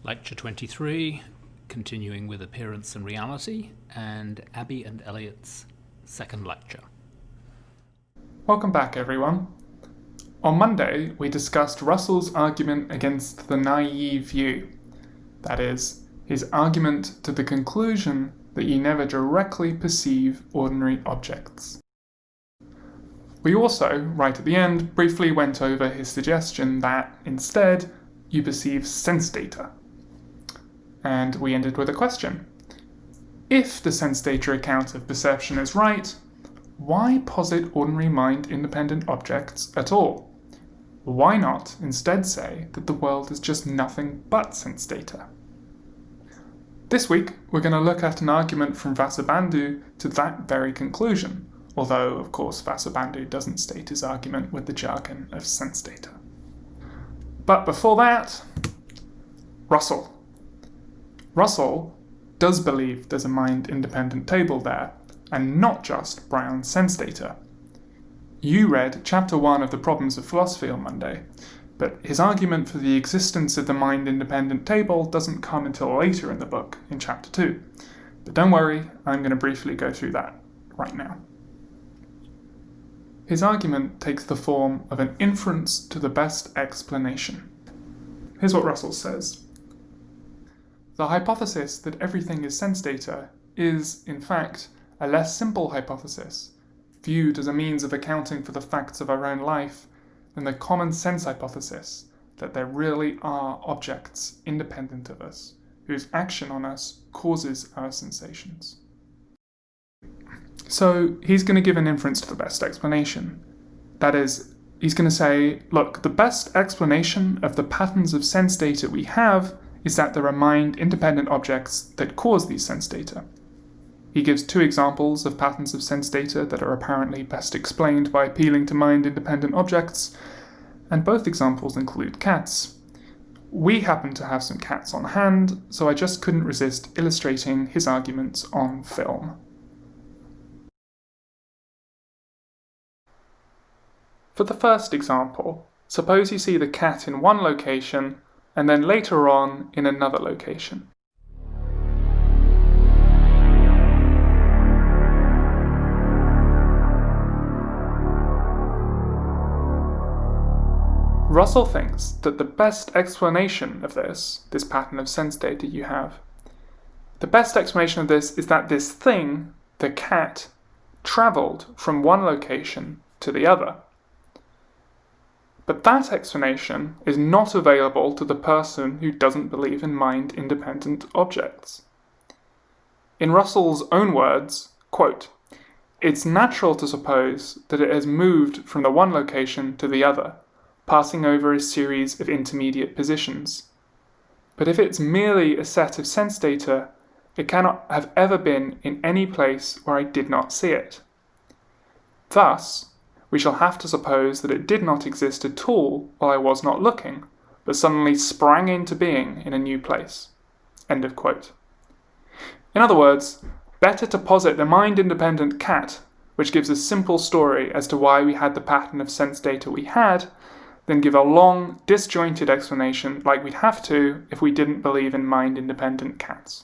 Lecture 23, continuing with Appearance and Reality, and Abby and Elliot's second lecture. Welcome back, everyone. On Monday, we discussed Russell's argument against the naive view. That is, his argument to the conclusion that you never directly perceive ordinary objects. We also, right at the end, briefly went over his suggestion that, instead, you perceive sense data. And we ended with a question. If the sense data account of perception is right, why posit ordinary mind-independent objects at all? Why not instead say that the world is just nothing but sense data? This week, we're going to look at an argument from Vasubandhu to that very conclusion, although, of course, Vasubandhu doesn't state his argument with the jargon of sense data. But before that, Russell. Russell does believe there's a mind-independent table there, and not just Brown's sense data. You read Chapter 1 of the Problems of Philosophy on Monday, but his argument for the existence of the mind-independent table doesn't come until later in the book, in Chapter 2. But don't worry, I'm going to briefly go through that right now. His argument takes the form of an inference to the best explanation. Here's what Russell says. The hypothesis that everything is sense data is, in fact, a less simple hypothesis, viewed as a means of accounting for the facts of our own life, than the common sense hypothesis that there really are objects independent of us, whose action on us causes our sensations. So he's going to give an inference to the best explanation. That is, he's going to say, look, the best explanation of the patterns of sense data we have is that there are mind-independent objects that cause these sense data. He gives two examples of patterns of sense data that are apparently best explained by appealing to mind-independent objects, and both examples include cats. We happen to have some cats on hand, so I just couldn't resist illustrating his arguments on film. For the first example, suppose you see the cat in one location and then later on in another location. Russell thinks that the best explanation of this pattern of sense data you have, the best explanation of this is that this thing, the cat, travelled from one location to the other. But that explanation is not available to the person who doesn't believe in mind-independent objects. In Russell's own words, quote, "It's natural to suppose that it has moved from the one location to the other, passing over a series of intermediate positions. But if it's merely a set of sense data, it cannot have ever been in any place where I did not see it. Thus, we shall have to suppose that it did not exist at all while I was not looking, but suddenly sprang into being in a new place." End of quote. In other words, better to posit the mind-independent cat, which gives a simple story as to why we had the pattern of sense data we had, than give a long, disjointed explanation like we'd have to if we didn't believe in mind-independent cats.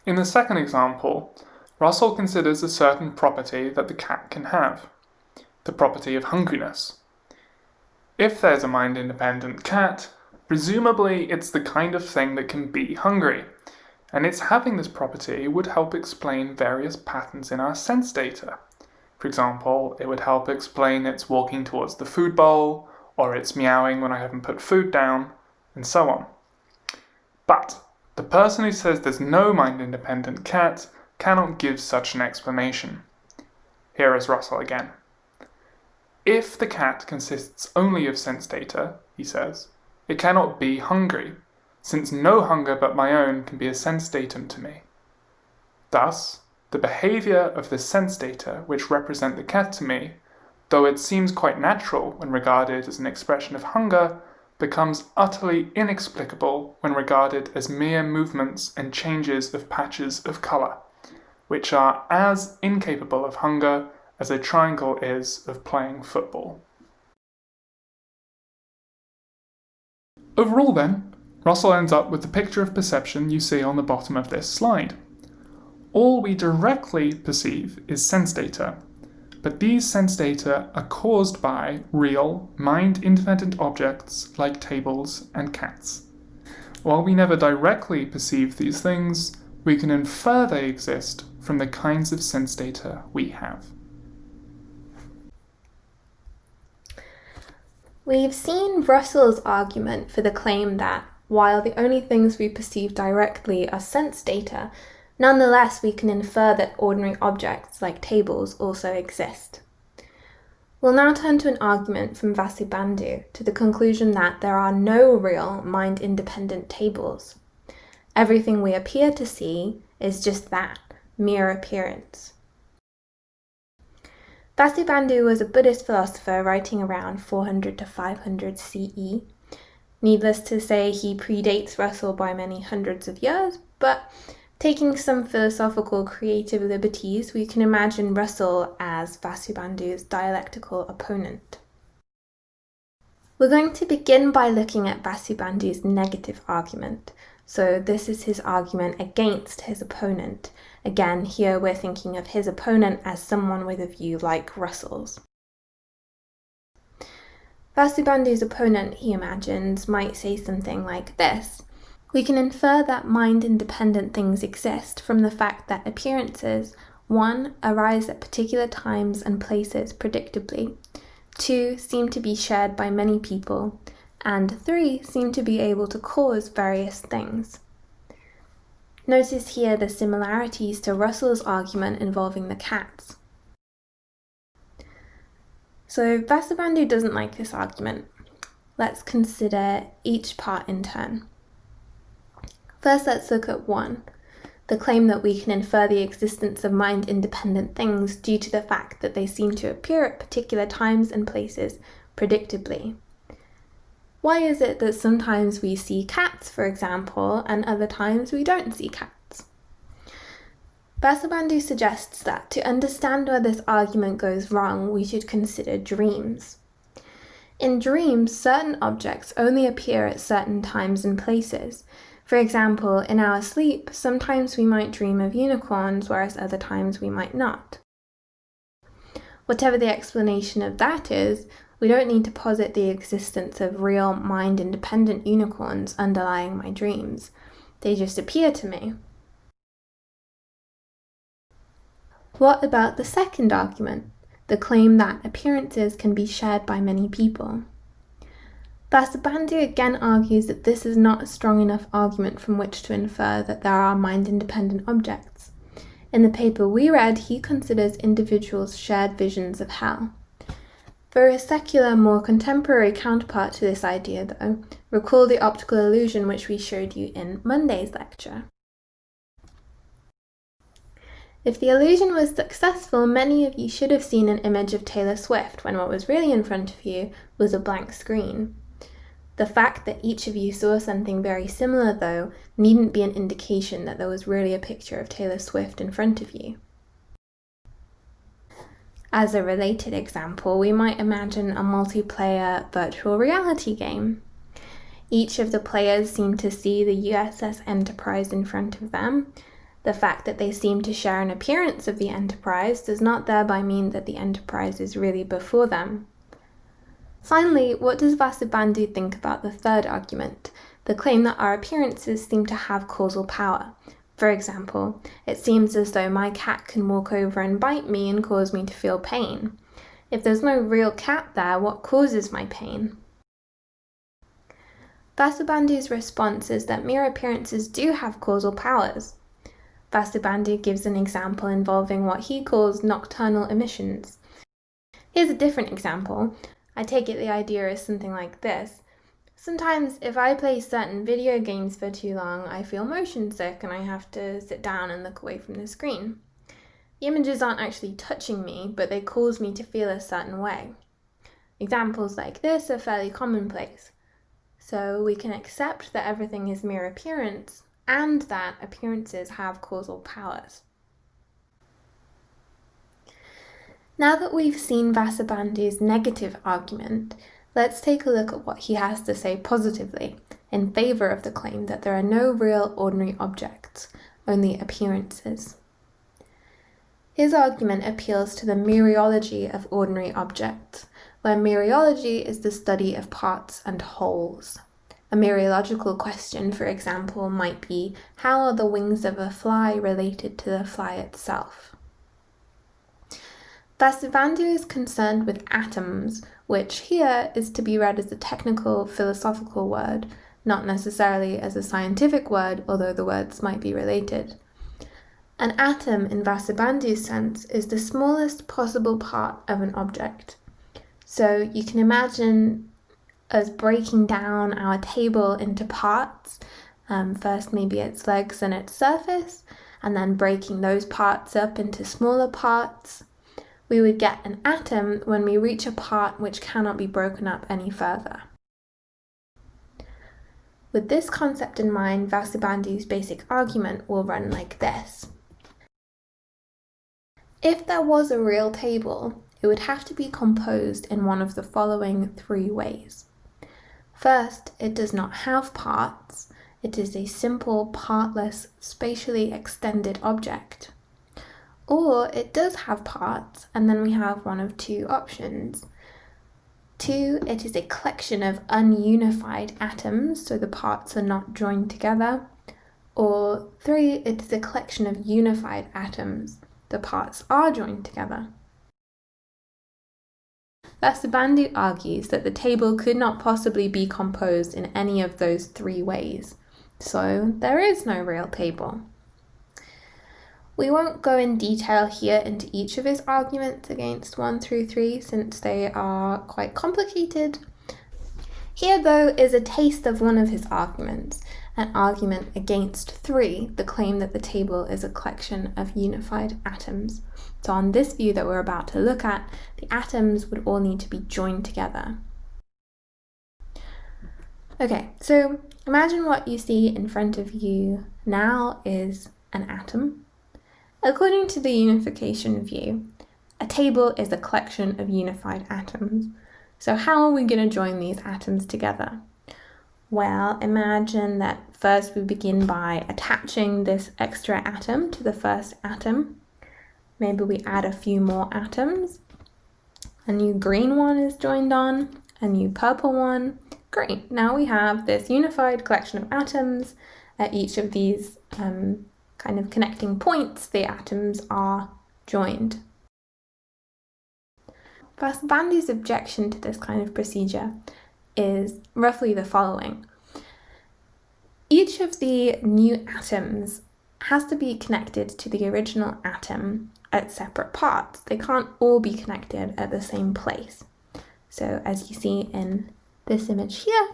In the second example, Russell considers a certain property that the cat can have, the property of hungriness. If there's a mind-independent cat, presumably it's the kind of thing that can be hungry, and its having this property would help explain various patterns in our sense data. For example, it would help explain its walking towards the food bowl, or its meowing when I haven't put food down, and so on. But the person who says there's no mind-independent cat cannot give such an explanation. Here is Russell again. If the cat consists only of sense data, he says, it cannot be hungry, since no hunger but my own can be a sense datum to me. Thus, the behaviour of the sense data which represent the cat to me, though it seems quite natural when regarded as an expression of hunger, becomes utterly inexplicable when regarded as mere movements and changes of patches of colour, which are as incapable of hunger as a triangle is of playing football. Overall then, Russell ends up with the picture of perception you see on the bottom of this slide. All we directly perceive is sense data, but these sense data are caused by real, mind-independent objects like tables and cats. While we never directly perceive these things, we can infer they exist from the kinds of sense data we have. We've seen Russell's argument for the claim that, while the only things we perceive directly are sense data, nonetheless we can infer that ordinary objects like tables also exist. We'll now turn to an argument from Vasubandhu to the conclusion that there are no real mind-independent tables. Everything we appear to see is just that, mere appearance. Vasubandhu was a Buddhist philosopher writing around 400 to 500 CE. Needless to say, he predates Russell by many hundreds of years, but taking some philosophical creative liberties, we can imagine Russell as Vasubandhu's dialectical opponent. We're going to begin by looking at Vasubandhu's negative argument. So this is his argument against his opponent. Again, here we're thinking of his opponent as someone with a view like Russell's. Vasubandhu's opponent, he imagines, might say something like this. We can infer that mind-independent things exist from the fact that appearances, 1, arise at particular times and places predictably, 2, seem to be shared by many people, and 3, seem to be able to cause various things. Notice here the similarities to Russell's argument involving the cats. So Vasubandhu doesn't like this argument. Let's consider each part in turn. First, let's look at 1, the claim that we can infer the existence of mind-independent things due to the fact that they seem to appear at particular times and places predictably. Why is it that sometimes we see cats, for example, and other times we don't see cats? Vasubandhu suggests that to understand where this argument goes wrong, we should consider dreams. In dreams, certain objects only appear at certain times and places. For example, in our sleep, sometimes we might dream of unicorns, whereas other times we might not. Whatever the explanation of that is, we don't need to posit the existence of real mind-independent unicorns underlying my dreams. They just appear to me. What about the second argument, the claim that appearances can be shared by many people? Vasubandhu again argues that this is not a strong enough argument from which to infer that there are mind-independent objects. In the paper we read, he considers individuals' shared visions of hell. For a secular, more contemporary counterpart to this idea, though, recall the optical illusion which we showed you in Monday's lecture. If the illusion was successful, many of you should have seen an image of Taylor Swift when what was really in front of you was a blank screen. The fact that each of you saw something very similar, though, needn't be an indication that there was really a picture of Taylor Swift in front of you. As a related example, we might imagine a multiplayer virtual reality game. Each of the players seem to see the USS Enterprise in front of them. The fact that they seem to share an appearance of the Enterprise does not thereby mean that the Enterprise is really before them. Finally, what does Vasubandhu think about the third argument, the claim that our appearances seem to have causal power? For example, it seems as though my cat can walk over and bite me and cause me to feel pain. If there's no real cat there, what causes my pain? Vasubandhu's response is that mere appearances do have causal powers. Vasubandhu gives an example involving what he calls nocturnal emissions. Here's a different example. I take it the idea is something like this. Sometimes if I play certain video games for too long, I feel motion sick and I have to sit down and look away from the screen. The images aren't actually touching me, but they cause me to feel a certain way. Examples like this are fairly commonplace. So we can accept that everything is mere appearance and that appearances have causal powers. Now that we've seen Vasubandhu's negative argument, Let's take a look at what he has to say positively in favour of the claim that there are no real ordinary objects, only appearances. His argument appeals to the mereology of ordinary objects, where mereology is the study of parts and wholes. A mereological question, for example, might be, how are the wings of a fly related to the fly itself? Vasubandhu is concerned with atoms, which here is to be read as a technical, philosophical word, not necessarily as a scientific word, although the words might be related. An atom, in Vasubandhu's sense, is the smallest possible part of an object. So you can imagine us breaking down our table into parts, first maybe its legs and its surface, and then breaking those parts up into smaller parts. We would get an atom when we reach a part which cannot be broken up any further. With this concept in mind, Vasubandhu's basic argument will run like this. If there was a real table, it would have to be composed in one of the following three ways. First, it does not have parts. It is a simple, partless, spatially extended object. Or it does have parts, and then we have one of two options. 2, it is a collection of ununified atoms, so the parts are not joined together. Or 3, it is a collection of unified atoms. The parts are joined together. Vasubandhu argues that the table could not possibly be composed in any of those three ways, so there is no real table. We won't go in detail here into each of his arguments against 1 through 3 since they are quite complicated. Here, though, is a taste of one of his arguments, an argument against 3, the claim that the table is a collection of unified atoms. So on this view that we're about to look at, the atoms would all need to be joined together. Okay, so imagine what you see in front of you now is an atom. According to the unification view, a table is a collection of unified atoms. So how are we going to join these atoms together? Well, imagine that first we begin by attaching this extra atom to the first atom. Maybe we add a few more atoms. A new green one is joined on, a new purple one. Great, now we have this unified collection of atoms. At each of these kind of connecting points, the atoms are joined. Vasubandhu's objection to this kind of procedure is roughly the following. Each of the new atoms has to be connected to the original atom at separate parts. They can't all be connected at the same place. So as you see in this image here,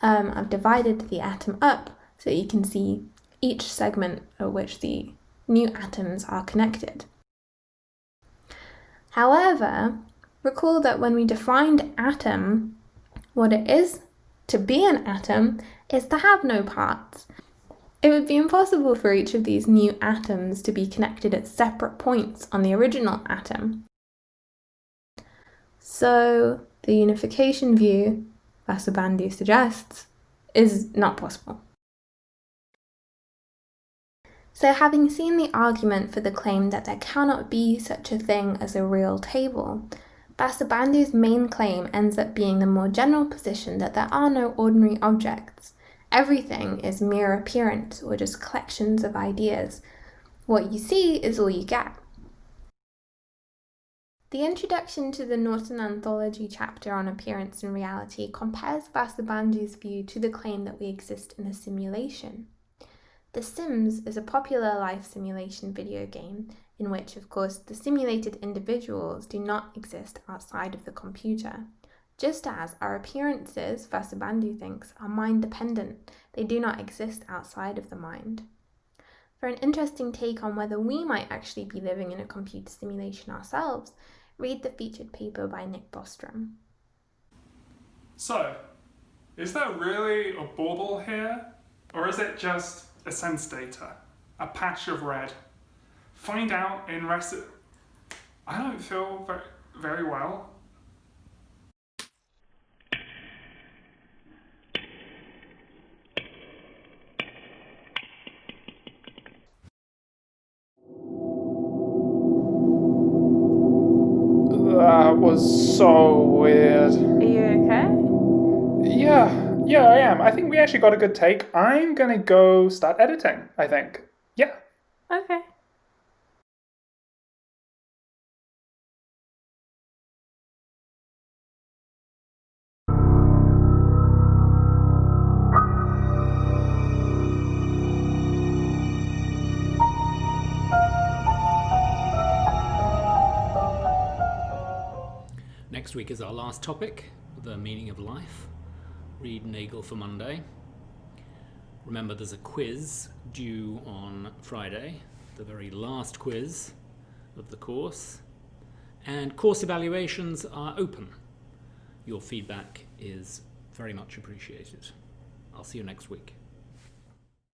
I've divided the atom up so you can see each segment at which the new atoms are connected. However, recall that when we defined atom, what it is to be an atom is to have no parts. It would be impossible for each of these new atoms to be connected at separate points on the original atom. So the unification view, Vasubandhu suggests, is not possible. So having seen the argument for the claim that there cannot be such a thing as a real table, Vasubandhu's main claim ends up being the more general position that there are no ordinary objects. Everything is mere appearance or just collections of ideas. What you see is all you get. The introduction to the Norton Anthology chapter on appearance and reality compares Vasubandhu's view to the claim that we exist in a simulation. The Sims is a popular life simulation video game in which, of course, the simulated individuals do not exist outside of the computer. Just as our appearances, Vasubandhu thinks, are mind-dependent, they do not exist outside of the mind. For an interesting take on whether we might actually be living in a computer simulation ourselves, read the featured paper by Nick Bostrom. So, is there really a bauble here? Or is it just a sense data? A patch of red? Find out in I don't feel very well. was so weird. Are you okay? Yeah, I am. I think we actually got a good take. I'm gonna go start editing, I think. Yeah. Okay. Next week is our last topic, the meaning of life. Read Nagel for Monday. Remember, there's a quiz due on Friday, the very last quiz of the course. And course evaluations are open. Your feedback is very much appreciated. I'll see you next week.